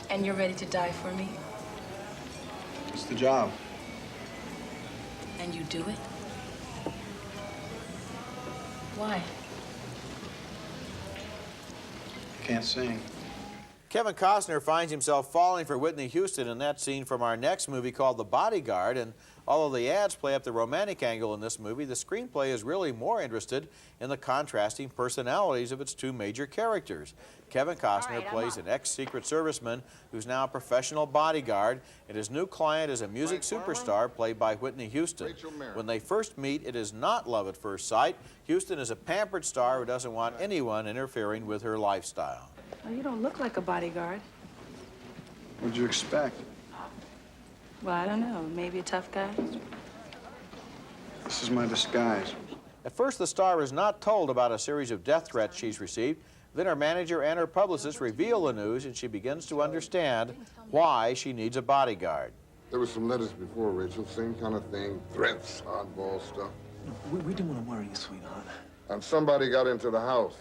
And you're ready to die for me? It's the job. And you do it? Why? I can't sing. Kevin Costner finds himself falling for Whitney Houston in that scene from our next movie called The Bodyguard, and although the ads play up the romantic angle in this movie, the screenplay is really more interested in the contrasting personalities of its two major characters. Kevin Costner plays an ex-Secret Serviceman who's now a professional bodyguard, and his new client is a music superstar played by Whitney Houston. When they first meet, it is not love at first sight. Houston is a pampered star who doesn't want anyone interfering with her lifestyle. Well, you don't look like a bodyguard. What'd you expect? Well, I don't know. Maybe a tough guy? This is my disguise. At first, the star is not told about a series of death threats she's received. Then her manager and her publicist reveal the news, and she begins to understand why she needs a bodyguard. There were some letters before, Rachel. Same kind of thing. Threats, oddball stuff. We didn't want to worry you, sweetheart. And somebody got into the house.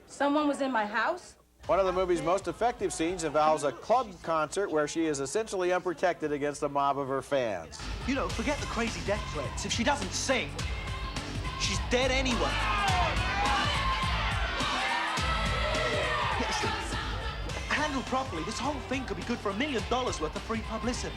Someone was in my house? One of the movie's most effective scenes involves a club concert where she is essentially unprotected against a mob of her fans. You know, forget the crazy death threats. If she doesn't sing, she's dead anyway. Yes, handled properly, this whole thing could be good for $1 million worth of free publicity.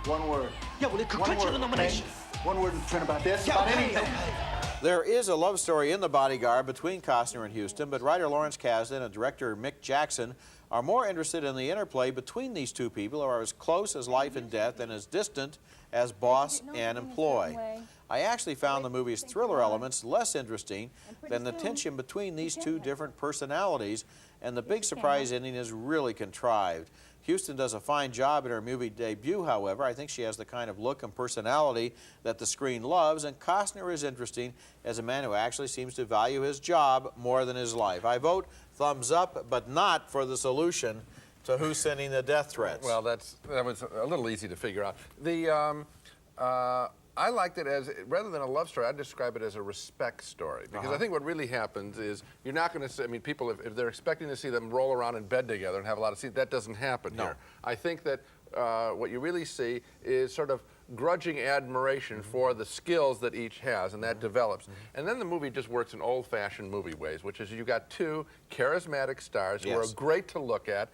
One word. Yeah, well, it could clinch you the nomination. One word in print about this, Yeah, about okay, anything. okay. There is a love story in The Bodyguard between Costner and Houston, but writer Lawrence Kasdan and director Mick Jackson are more interested in the interplay between these two people who are as close as life and death and as distant as boss and employee. I actually found the movie's thriller elements less interesting than the tension between these two different personalities, and the big surprise ending is really contrived. Houston does a fine job in her movie debut, however. I think she has the kind of look and personality that the screen loves, and Costner is interesting as a man who actually seems to value his job more than his life. I vote thumbs up, but not for the solution to who's sending the death threats. Well, that was a little easy to figure out. I liked it as, rather than a love story, I'd describe it as a respect story. Because I think what really happens is, you're not going to see, I mean, people, if they're expecting to see them roll around in bed together and have a lot of sex, that doesn't happen here. I think that what you really see is sort of grudging admiration for the skills that each has, and that develops. And then the movie just works in old-fashioned movie ways, which is you've got two charismatic stars who are great to look at.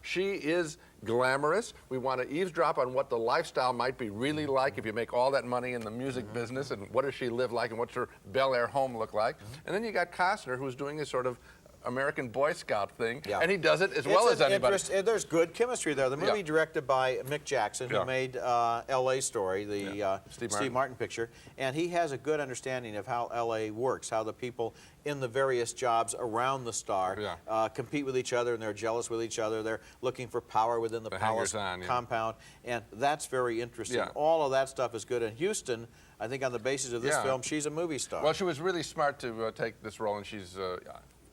She is glamorous. We want to eavesdrop on what the lifestyle might be really like if you make all that money in the music business, and what does she live like, and what's her Bel Air home look like. And then you got Costner, who's doing a sort of American Boy Scout thing, and he does it as well as anybody. There's good chemistry there. The movie directed by Mick Jackson, who made L.A. Story, the Steve Martin picture, and he has a good understanding of how L.A. works, how the people in the various jobs around the star compete with each other, and they're jealous with each other. They're looking for power within the palace compound, and that's very interesting. All of that stuff is good. And Houston, I think on the basis of this film, she's a movie star. Well, she was really smart to take this role, and she's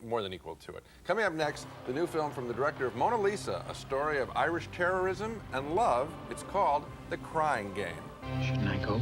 more than equal to it. Coming up next, the new film from the director of Mona Lisa, a story of Irish terrorism and love. It's called The Crying Game. Shouldn't I go?